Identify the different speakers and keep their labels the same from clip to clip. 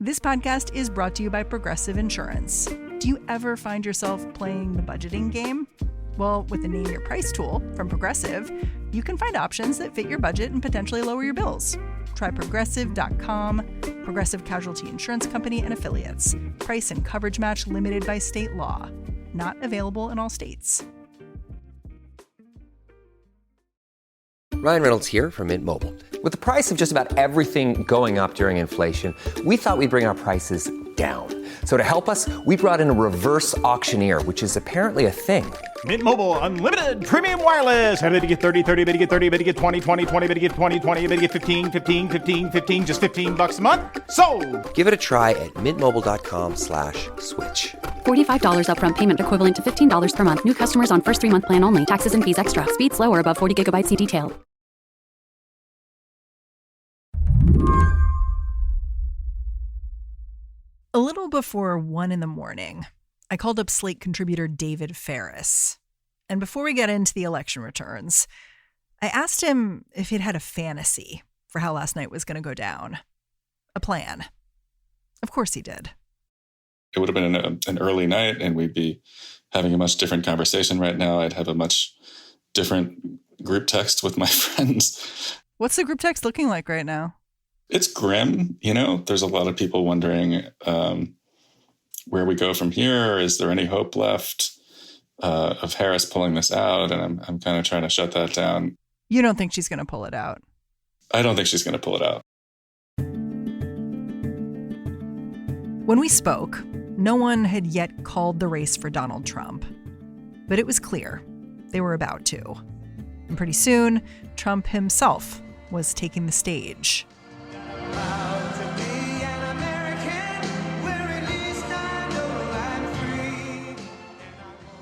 Speaker 1: This podcast is brought to you by Progressive Insurance. Do you ever find yourself playing the budgeting game? Well, with the Name Your Price tool from Progressive, you can find options that fit your budget and potentially lower your bills. Try Progressive.com. Progressive Casualty Insurance Company and Affiliates. Price and coverage match limited by state law. Not available in all states.
Speaker 2: Ryan Reynolds here from Mint Mobile. With the price of just about everything going up during inflation, we thought we'd bring our prices down. So to help us, we brought in a reverse auctioneer, which is apparently a thing.
Speaker 3: Mint Mobile Unlimited Premium Wireless. How to get 30, 30, bit to get 30, bit to get 20, 20, 20, bit to get 20, 20, bit to get 15, 15, 15, 15, just $15 a month? Sold!
Speaker 2: Give it a try at mintmobile.com/switch.
Speaker 4: $45 upfront payment equivalent to $15 per month. New customers on first 3-month plan only. Taxes and fees extra. Speed slower above 40 gigabytes. See detail.
Speaker 1: A little before 1 a.m, I called up Slate contributor David Faris. And before we get into the election returns, I asked him if he'd had a fantasy for how last night was going to go down. A plan. Of course he did.
Speaker 5: It would have been an early night and we'd be having a much different conversation right now. I'd have a much different group text with my friends.
Speaker 1: What's the group text looking like right now?
Speaker 5: It's grim, you know. There's a lot of people wondering where we go from here. Is there any hope left of Harris pulling this out? And I'm kind of trying to shut that down.
Speaker 1: You don't think she's going to pull it out?
Speaker 5: I don't think she's going to pull it out.
Speaker 1: When we spoke, no one had yet called the race for Donald Trump. But it was clear they were about to. And pretty soon, Trump himself was taking the stage.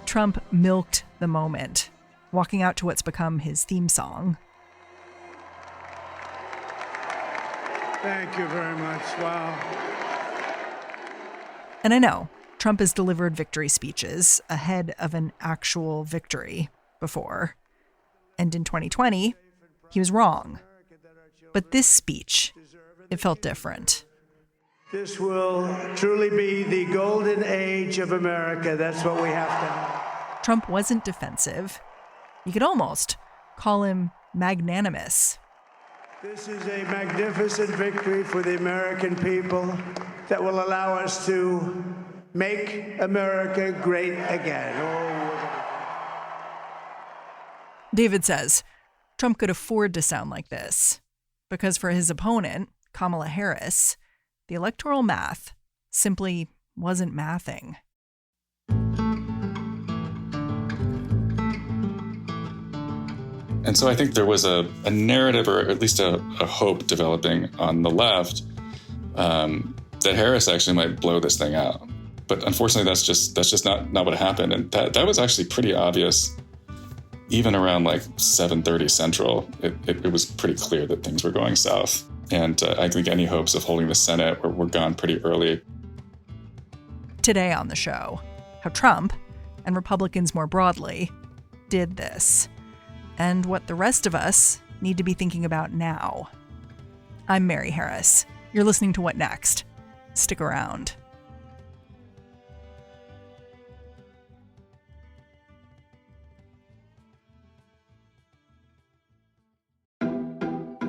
Speaker 1: Trump milked the moment, walking out to what's become his theme song.
Speaker 6: Thank you very much. Wow.
Speaker 1: And I know Trump has delivered victory speeches ahead of an actual victory before. And in 2020, he was wrong. But this speech, it felt different.
Speaker 6: This will truly be the golden age of America. That's what we have to have.
Speaker 1: Trump wasn't defensive. You could almost call him magnanimous.
Speaker 6: This is a magnificent victory for the American people that will allow us to make America great again.
Speaker 1: David says Trump could afford to sound like this because for his opponent, Kamala Harris, the electoral math simply wasn't mathing.
Speaker 5: And so I think there was a narrative, or at least a hope developing on the left that Harris actually might blow this thing out. But unfortunately, that's just not what happened. And that was actually pretty obvious. Even around like 7:30 Central, it was pretty clear that things were going south. And I think any hopes of holding the Senate were gone pretty early.
Speaker 1: Today on the show, how Trump, and Republicans more broadly, did this. And what the rest of us need to be thinking about now. I'm Mary Harris. You're listening to What Next? Stick around.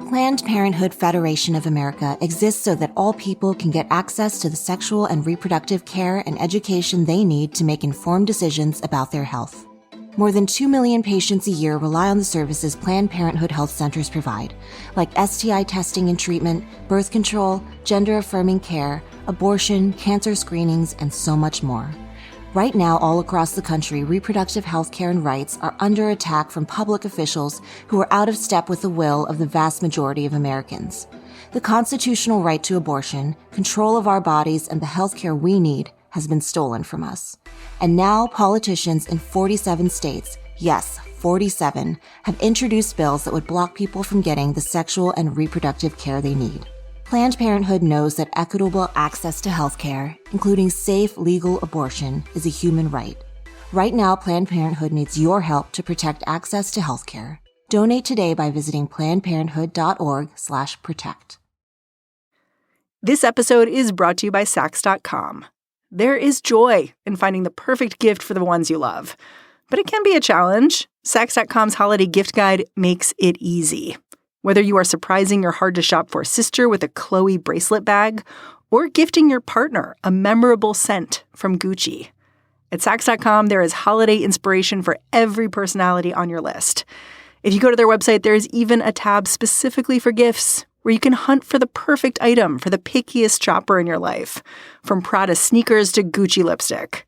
Speaker 7: Planned Parenthood Federation of America exists so that all people can get access to the sexual and reproductive care and education they need to make informed decisions about their health. More than 2 million patients a year rely on the services Planned Parenthood health centers provide, like STI testing and treatment, birth control, gender-affirming care, abortion, cancer screenings, and so much more. Right now, all across the country, reproductive health care and rights are under attack from public officials who are out of step with the will of the vast majority of Americans. The constitutional right to abortion, control of our bodies, and the health care we need has been stolen from us. And now politicians in 47 states, yes, 47, have introduced bills that would block people from getting the sexual and reproductive care they need. Planned Parenthood knows that equitable access to health care, including safe, legal abortion, is a human right. Right now, Planned Parenthood needs your help to protect access to health care. Donate today by visiting PlannedParenthood.org/protect.
Speaker 1: This episode is brought to you by Saks.com. There is joy in finding the perfect gift for the ones you love, but it can be a challenge. Saks.com's holiday gift guide makes it easy. Whether you are surprising your hard-to-shop-for sister with a Chloe bracelet bag or gifting your partner a memorable scent from Gucci. At Saks.com, there is holiday inspiration for every personality on your list. If you go to their website, there is even a tab specifically for gifts where you can hunt for the perfect item for the pickiest shopper in your life, from Prada sneakers to Gucci lipstick.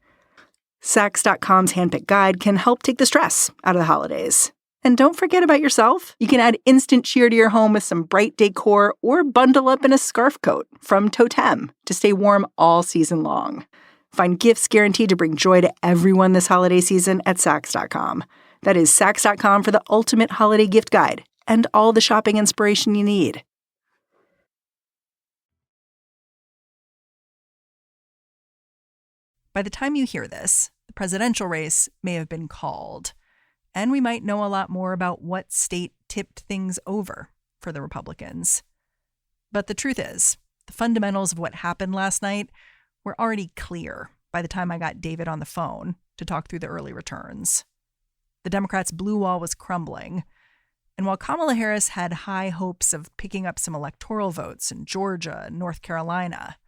Speaker 1: Saks.com's handpicked guide can help take the stress out of the holidays. And don't forget about yourself. You can add instant cheer to your home with some bright decor or bundle up in a scarf coat from Totem to stay warm all season long. Find gifts guaranteed to bring joy to everyone this holiday season at Saks.com. That is Saks.com for the ultimate holiday gift guide and all the shopping inspiration you need. By the time you hear this, the presidential race may have been called, and we might know a lot more about what state tipped things over for the Republicans. But the truth is, the fundamentals of what happened last night were already clear by the time I got David on the phone to talk through the early returns. The Democrats' blue wall was crumbling, and while Kamala Harris had high hopes of picking up some electoral votes in Georgia and North Carolina,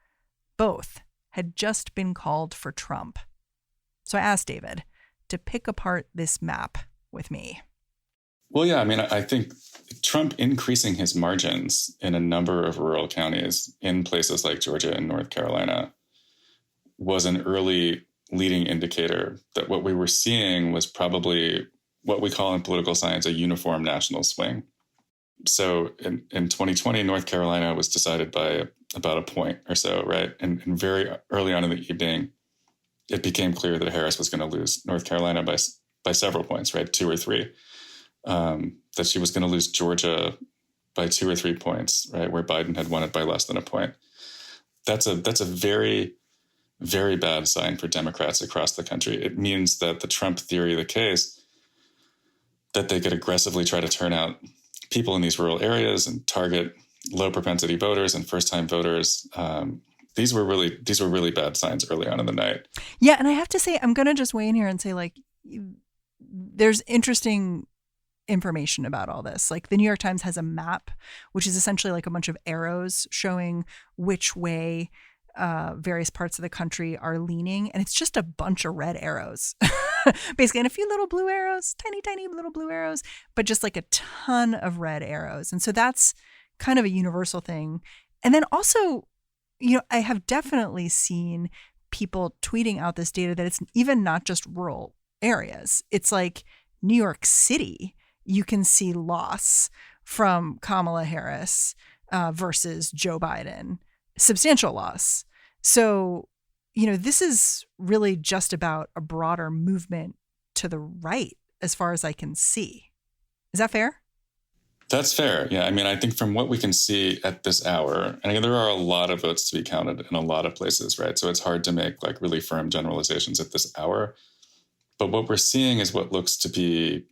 Speaker 1: both had just been called for Trump. So I asked David to pick apart this map with me.
Speaker 5: Well, yeah, I mean, I think Trump increasing his margins in a number of rural counties in places like Georgia and North Carolina was an early leading indicator that what we were seeing was probably what we call in political science a uniform national swing. So in 2020, North Carolina was decided by about a point or so, right? And very early on in the evening, it became clear that Harris was going to lose North Carolina by several points, right? 2 or 3. That she was going to lose Georgia by 2 or 3 points, right? Where Biden had won it by less than a point. That's a very, very bad sign for Democrats across the country. It means that the Trump theory of the case, that they could aggressively try to turn out people in these rural areas and target low propensity voters and first-time voters. These were really bad signs early on in the night.
Speaker 1: Yeah, and I have to say, I'm going to just weigh in here and say, like, there's interesting information about all this. Like, the New York Times has a map, which is essentially like a bunch of arrows showing which way various parts of the country are leaning. And it's just a bunch of red arrows, basically, and a few little blue arrows, tiny, tiny little blue arrows, but just like a ton of red arrows. And so that's kind of a universal thing. And then also, you know, I have definitely seen people tweeting out this data that it's even not just rural areas. It's like New York City, you can see loss from Kamala Harris versus Joe Biden, substantial loss. So, you know, this is really just about a broader movement to the right, as far as I can see. Is that fair?
Speaker 5: That's fair. Yeah. I mean, I think from what we can see at this hour, and again, there are a lot of votes to be counted in a lot of places, right? So it's hard to make like really firm generalizations at this hour. But what we're seeing is what looks to be,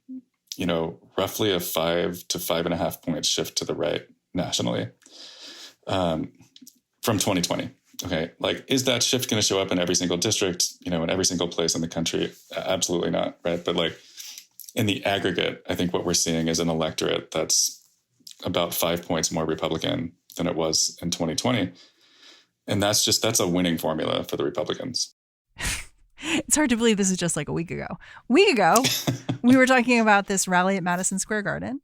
Speaker 5: you know, roughly a 5 to 5.5 point shift to the right nationally from 2020. Okay. Like, is that shift going to show up in every single district, you know, in every single place in the country? Absolutely not. Right. But like, in the aggregate, I think what we're seeing is an electorate that's about 5 points more Republican than it was in 2020. And that's a winning formula for the Republicans.
Speaker 1: It's hard to believe this is just like a week ago. We were talking about this rally at Madison Square Garden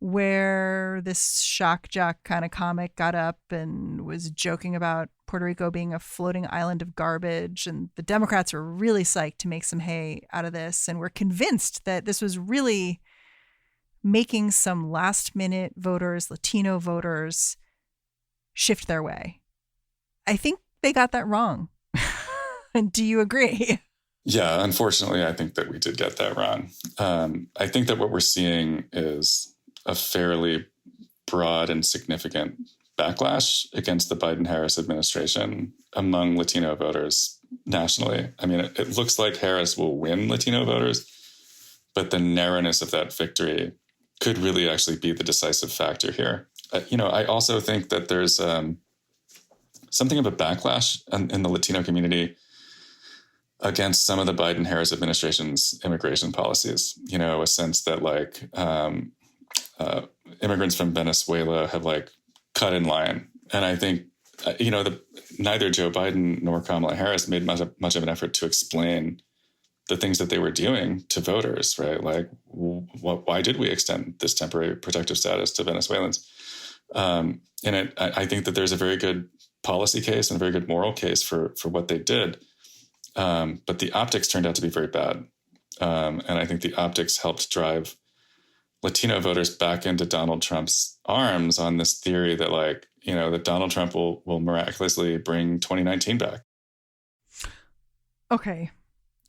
Speaker 1: where this shock jock kind of comic got up and was joking about Puerto Rico being a floating island of garbage. And the Democrats were really psyched to make some hay out of this. And were convinced that this was really making some last minute voters, Latino voters, shift their way. I think they got that wrong. Do you agree?
Speaker 5: Yeah, unfortunately, I think that we did get that wrong. I think that what we're seeing is a fairly broad and significant backlash against the Biden-Harris administration among Latino voters nationally. I mean, it looks like Harris will win Latino voters, but the narrowness of that victory could really actually be the decisive factor here. You know, I also think that there's something of a backlash in the Latino community against some of the Biden-Harris administration's immigration policies. You know, a sense that like immigrants from Venezuela have like cut in line. And I think, neither Joe Biden nor Kamala Harris made much of an effort to explain the things that they were doing to voters, right? Like, why did we extend this temporary protective status to Venezuelans? I think that there's a very good policy case and a very good moral case for what they did. But the optics turned out to be very bad. And I think the optics helped drive Latino voters back into Donald Trump's arms on this theory that that Donald Trump will miraculously bring 2019 back.
Speaker 1: Okay.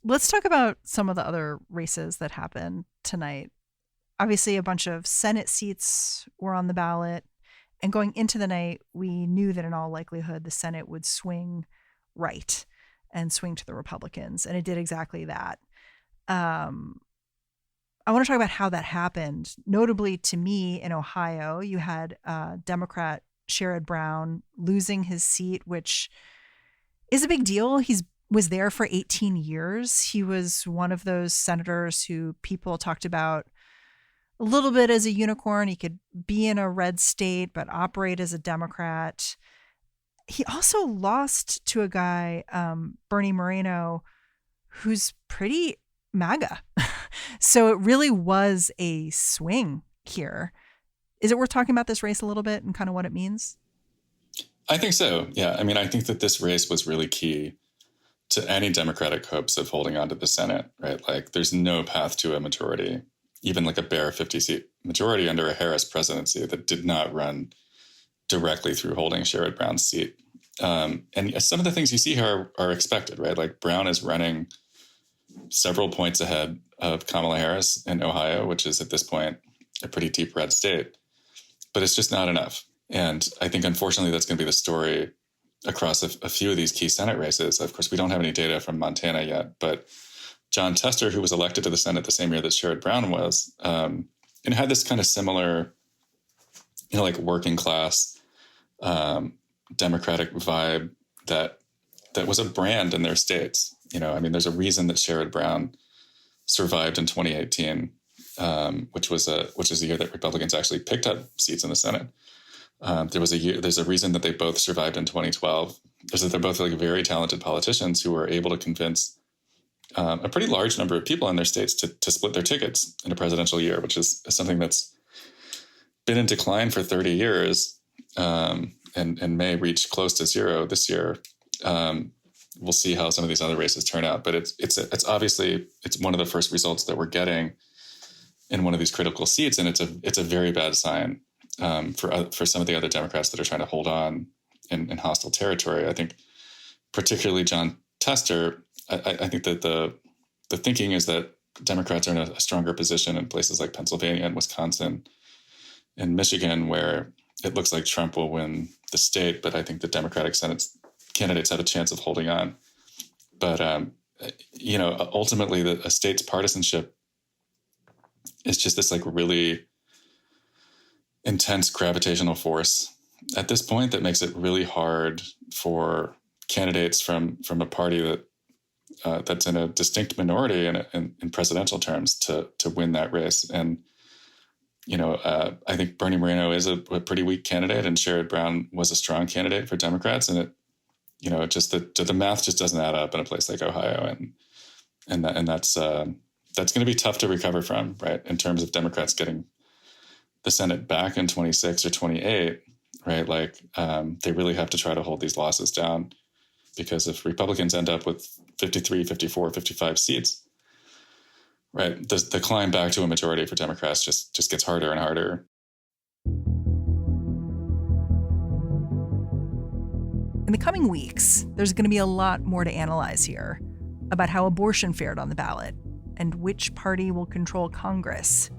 Speaker 1: Let's talk about some of the other races that happened tonight. Obviously, a bunch of Senate seats were on the ballot. And going into the night, we knew that in all likelihood, the Senate would swing right and swing to the Republicans. And it did exactly that. I want to talk about how that happened. Notably to me in Ohio, you had Democrat Sherrod Brown losing his seat, which is a big deal. He was there for 18 years. He was one of those senators who people talked about a little bit as a unicorn. He could be in a red state, but operate as a Democrat. He also lost to a guy, Bernie Moreno, who's pretty MAGA. So it really was a swing here. Is it worth talking about this race a little bit and kind of what it means?
Speaker 5: I think so. Yeah. I mean, I think that this race was really key to any Democratic hopes of holding on to the Senate, right? Like, there's no path to a majority, even like a bare 50-seat majority under a Harris presidency that did not run directly through holding Sherrod Brown's seat. And some of the things you see here are expected, right? Like, Brown is running several points ahead of Kamala Harris in Ohio, which is at this point a pretty deep red state. But it's just not enough. And I think, unfortunately, that's going to be the story across a few of these key Senate races. Of course, we don't have any data from Montana yet, but John Tester, who was elected to the Senate the same year that Sherrod Brown was, and had this kind of similar, like working class Democratic vibe that was a brand in their states. There's a reason that Sherrod Brown survived in 2018, which is a year that Republicans actually picked up seats in the Senate. There's a reason that they both survived in 2012. They're both like very talented politicians who were able to convince a pretty large number of people in their states to split their tickets in a presidential year, which is something that's been in decline for 30 years and may reach close to zero this year. We'll see how some of these other races turn out, but it's obviously one of the first results that we're getting in one of these critical seats, and it's a very bad sign for some of the other Democrats that are trying to hold on in hostile territory. I think particularly John Tester. I think that the thinking is that Democrats are in a stronger position in places like Pennsylvania and Wisconsin and Michigan, where it looks like Trump will win the state, but I think the Democratic Senate candidates have a chance of holding on. But, ultimately a state's partisanship is just this like really intense gravitational force at this point that makes it really hard for candidates from a party that's in a distinct minority in presidential terms to win that race. And, I think Bernie Moreno is a pretty weak candidate, and Sherrod Brown was a strong candidate for Democrats. And the math just doesn't add up in a place like Ohio. And that's going to be tough to recover from, right? In terms of Democrats getting the Senate back in 26 or 28, right? Like, they really have to try to hold these losses down, because if Republicans end up with 53, 54, 55 seats, right, the climb back to a majority for Democrats just gets harder and harder.
Speaker 1: In the coming weeks, there's going to be a lot more to analyze here about how abortion fared on the ballot and which party will control Congress.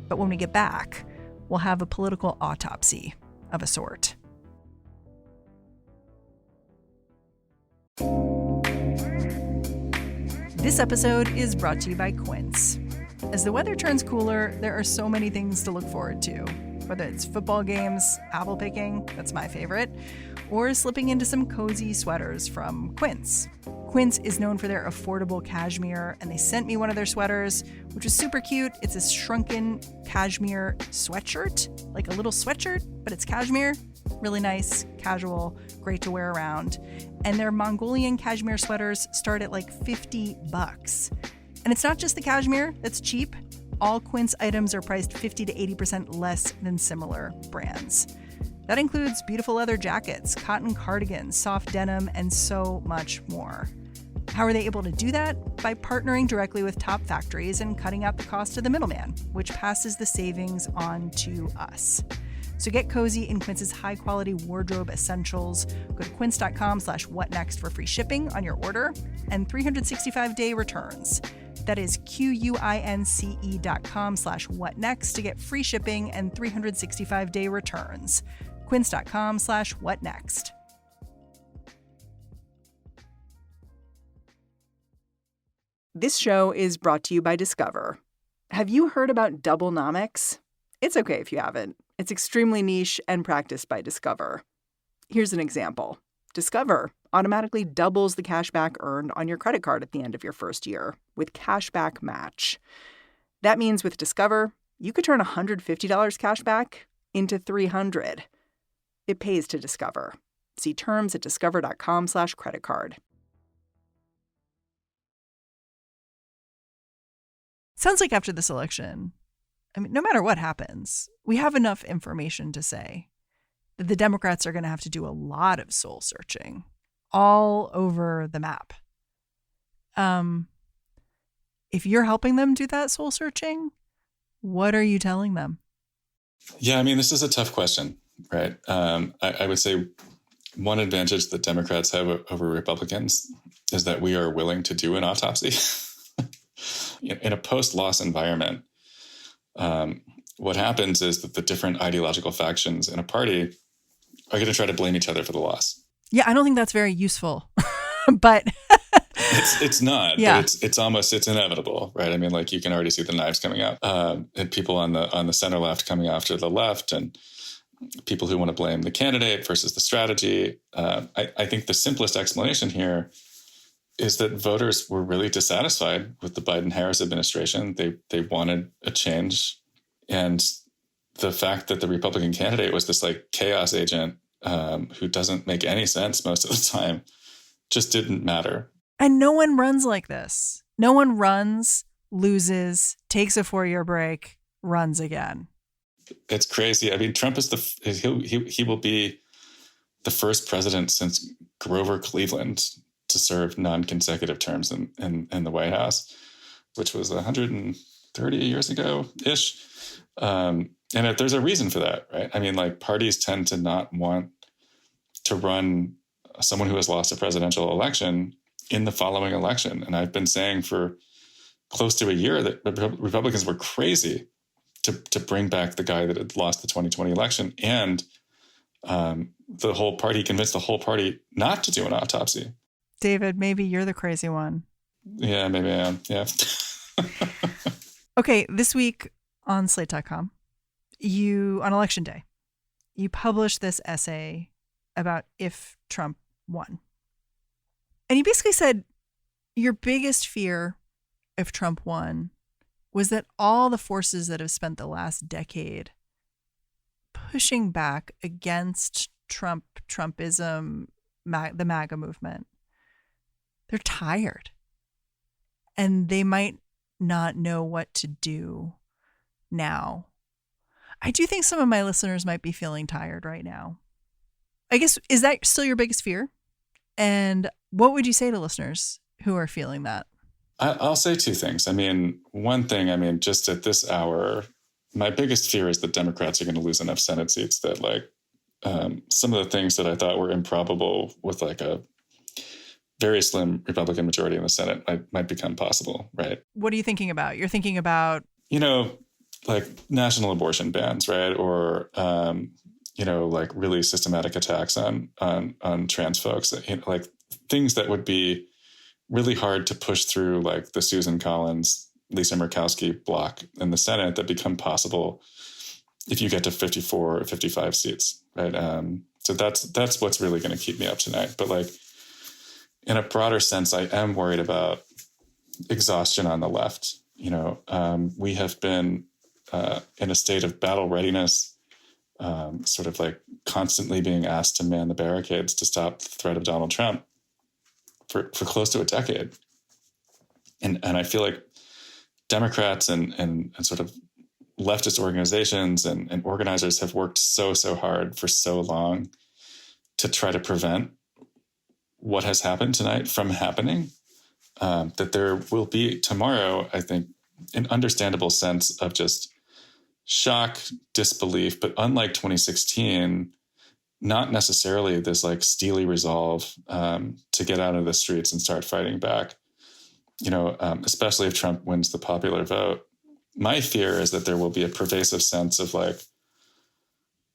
Speaker 1: But when we get back, we'll have a political autopsy of a sort. This episode is brought to you by Quince. As the weather turns cooler, there are so many things to look forward to. whether it's football games, apple picking, that's my favorite, or slipping into some cozy sweaters from Quince. Quince is known for their affordable cashmere, and they sent me one of their sweaters, which is super cute. It's a shrunken cashmere sweatshirt, like a little sweatshirt, but it's cashmere. Really nice, casual, great to wear around. And their Mongolian cashmere sweaters start at like $50. And it's not just the cashmere that's cheap. All Quince items are priced 50 to 80% less than similar brands. That includes beautiful leather jackets, cotton cardigans, soft denim, and so much more. How are they able to do that? By partnering directly with top factories and cutting out the cost of the middleman, which passes the savings on to us. So get cozy in Quince's high-quality wardrobe essentials. Go to quince.com/whatnext for free shipping on your order and 365-day returns. That is QUINCE.com/whatnext to get free shipping and 365-day returns. Quince.com/whatnext. This show is brought to you by Discover. Have you heard about Doublenomics? It's okay if you haven't. It's extremely niche and practiced by Discover. Here's an example. Discover automatically doubles the cash back earned on your credit card at the end of your first year with Cashback Match. That means with Discover, you could turn $150 cash back into $300. It pays to Discover. See terms at discover.com/creditcard. Sounds like after this election, no matter what happens, we have enough information to say that the Democrats are going to have to do a lot of soul searching all over the map. If you're helping them do that soul searching, what are you telling them?
Speaker 5: Yeah, this is a tough question, right? I would say one advantage that Democrats have over Republicans is that we are willing to do an autopsy. In a post-loss environment, what happens is that the different ideological factions in a party are going to try to blame each other for the loss.
Speaker 1: Yeah, I don't think that's very useful, but
Speaker 5: it's not.
Speaker 1: Yeah,
Speaker 5: but it's inevitable, right? You can already see the knives coming out, and people on the center left coming after the left, and people who want to blame the candidate versus the strategy. I think the simplest explanation here is that voters were really dissatisfied with the Biden-Harris administration. They wanted a change. And the fact that the Republican candidate was this chaos agent who doesn't make any sense most of the time just didn't matter.
Speaker 1: And no one runs like this. No one runs, loses, takes a 4-year break, runs again.
Speaker 5: It's crazy. Trump is he will be the first president since Grover Cleveland to serve non-consecutive terms in the White House, which was 130 years ago-ish. And there's a reason for that, right? Parties tend to not want to run someone who has lost a presidential election in the following election. And I've been saying for close to a year that Republicans were crazy to bring back the guy that had lost the 2020 election. And the whole party convinced the whole party not to do an autopsy.
Speaker 1: David, maybe you're the crazy one.
Speaker 5: Yeah, maybe I am. Yeah.
Speaker 1: Okay, this week on Slate.com, on Election Day, you published this essay about if Trump won. And you basically said your biggest fear if Trump won was that all the forces that have spent the last decade pushing back against Trumpism, the MAGA movement, they're tired. And they might not know what to do now. I do think some of my listeners might be feeling tired right now. I guess, is that still your biggest fear? And what would you say to listeners who are feeling that?
Speaker 5: I'll say two things. One thing, just at this hour, my biggest fear is that Democrats are going to lose enough Senate seats that some of the things that I thought were improbable with a very slim Republican majority in the Senate might become possible, right?
Speaker 1: What are you thinking about? You're thinking about,
Speaker 5: national abortion bans, right? Or, really systematic attacks on trans folks, things that would be really hard to push through, the Susan Collins, Lisa Murkowski block in the Senate that become possible if you get to 54 or 55 seats, right? So that's what's really going to keep me up tonight. But like in a broader sense, I am worried about exhaustion on the left. We have been in a state of battle readiness, sort of like constantly being asked to man the barricades to stop the threat of Donald Trump for close to a decade. And I feel like Democrats and sort of leftist organizations and organizers have worked so hard for so long to try to prevent what has happened tonight from happening, that there will be tomorrow, I think, an understandable sense of just shock, disbelief, but unlike 2016, not necessarily this like steely resolve to get out of the streets and start fighting back, especially if Trump wins the popular vote. My fear is that there will be a pervasive sense of like,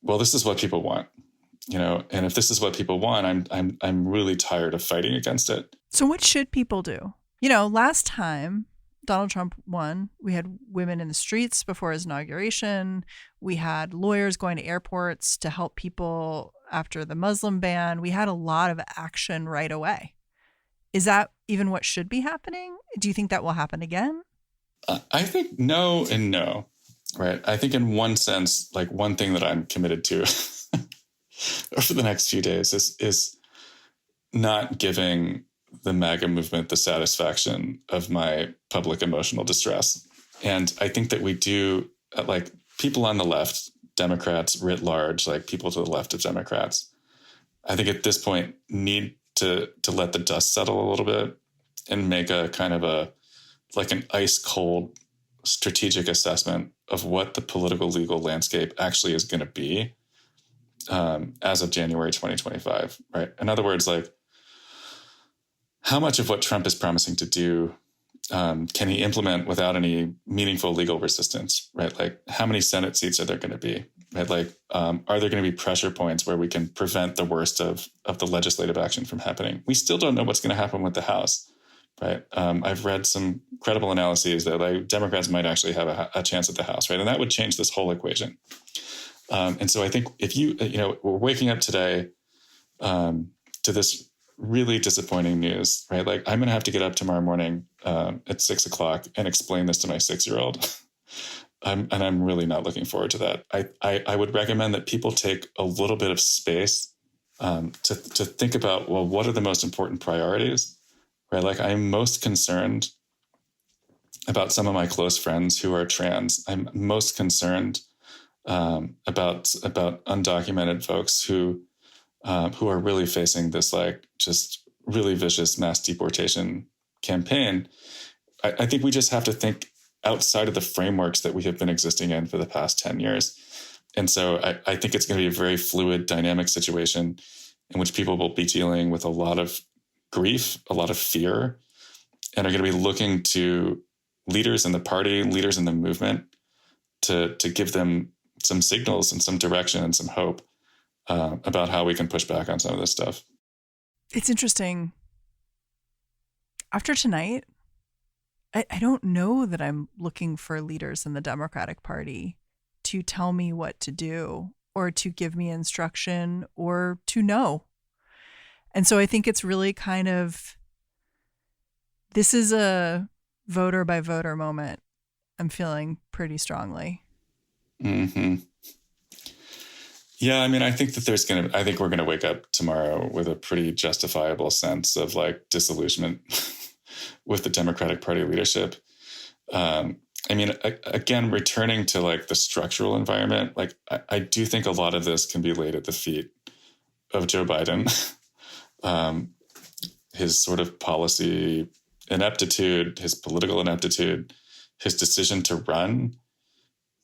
Speaker 5: well, this is what people want, and if this is what people want, I'm really tired of fighting against it.
Speaker 1: So what should people do? Last time Donald Trump won, we had women in the streets before his inauguration. We had lawyers going to airports to help people after the Muslim ban. We had a lot of action right away. Is that even what should be happening? Do you think that will happen again?
Speaker 5: I think no and no, right? I think in one sense, like one thing that I'm committed to over the next few days is not giving the MAGA movement the satisfaction of my public emotional distress. And I think that we do, like people on the left, Democrats writ large, like people to the left of Democrats, I think at this point need to let the dust settle a little bit and make a kind of an ice cold strategic assessment of what the political legal landscape actually is going to be as of January 2025, right? In other words, like how much of what Trump is promising to do can he implement without any meaningful legal resistance, right? Like how many Senate seats are there going to be, right? Like are there going to be pressure points where we can prevent the worst of the legislative action from happening? We still don't know what's going to happen with the House. Right. I've read some credible analyses that like Democrats might actually have a chance at the House. Right. And that would change this whole equation. And so I think if we're waking up today to this really disappointing news. Right. Like I'm going to have to get up tomorrow morning at 6:00 and explain this to my 6-year-old. And I'm really not looking forward to that. I would recommend that people take a little bit of space to think about, well, what are the most important priorities? Right, like I'm most concerned about some of my close friends who are trans. I'm most concerned about undocumented folks who are really facing this like just really vicious mass deportation campaign. I think we just have to think outside of the frameworks that we have been existing in for the past 10 years. And so I think it's going to be a very fluid, dynamic situation in which people will be dealing with a lot of grief, a lot of fear, and are going to be looking to leaders in the party, leaders in the movement to give them some signals and some direction and some hope about how we can push back on some of this stuff.
Speaker 1: It's interesting. After tonight, I don't know that I'm looking for leaders in the Democratic Party to tell me what to do or to give me instruction or to know. And so I think it's really kind of, this is a voter by voter moment. I'm feeling pretty strongly.
Speaker 5: Mm-hmm. Yeah, I mean, I think that I think we're going to wake up tomorrow with a pretty justifiable sense of like disillusionment with the Democratic Party leadership. I mean, again, returning to like the structural environment, like I do think a lot of this can be laid at the feet of Joe Biden. His sort of policy ineptitude, his political ineptitude, his decision to run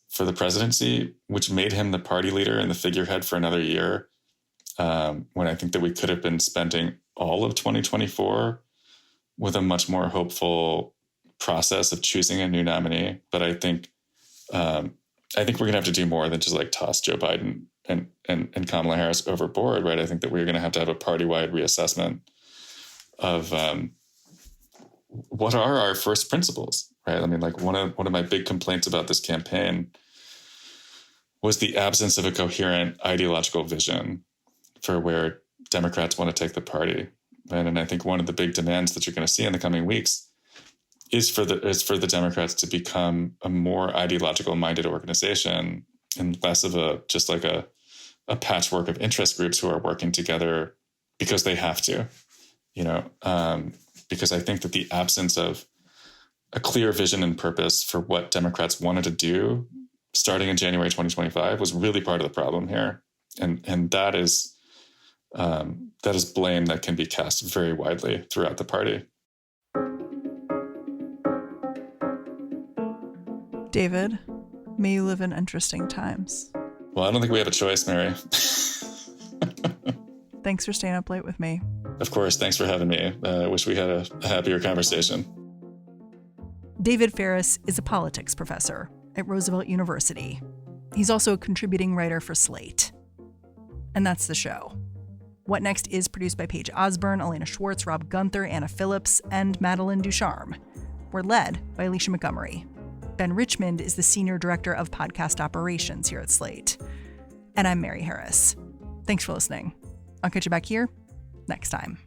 Speaker 5: for the presidency, which made him the party leader and the figurehead for another year, when I think that we could have been spending all of 2024 with a much more hopeful process of choosing a new nominee. But I think we're going to have to do more than just like toss Joe Biden and Kamala Harris overboard, right? I think that we're going to have a party-wide reassessment of what are our first principles, right? I mean, like one of my big complaints about this campaign was the absence of a coherent ideological vision for where Democrats want to take the party. And I think one of the big demands that you're going to see in the coming weeks is for the Democrats to become a more ideological minded organization and less of a patchwork of interest groups who are working together because they have to, because I think that the absence of a clear vision and purpose for what Democrats wanted to do starting in January 2025 was really part of the problem here. And that is blame that can be cast very widely throughout the party.
Speaker 1: David, may you live in interesting times.
Speaker 5: Well, I don't think we have a choice, Mary.
Speaker 1: Thanks for staying up late with me.
Speaker 5: Of course. Thanks for having me. I wish we had a happier conversation.
Speaker 1: David Faris is a politics professor at Roosevelt University. He's also a contributing writer for Slate. And that's the show. What Next is produced by Paige Osburn, Elena Schwartz, Rob Gunther, Anna Phillips, and Madeline Ducharme. We're led by Alicia Montgomery. Ben Richmond is the Senior Director of Podcast Operations here at Slate. And I'm Mary Harris. Thanks for listening. I'll catch you back here next time.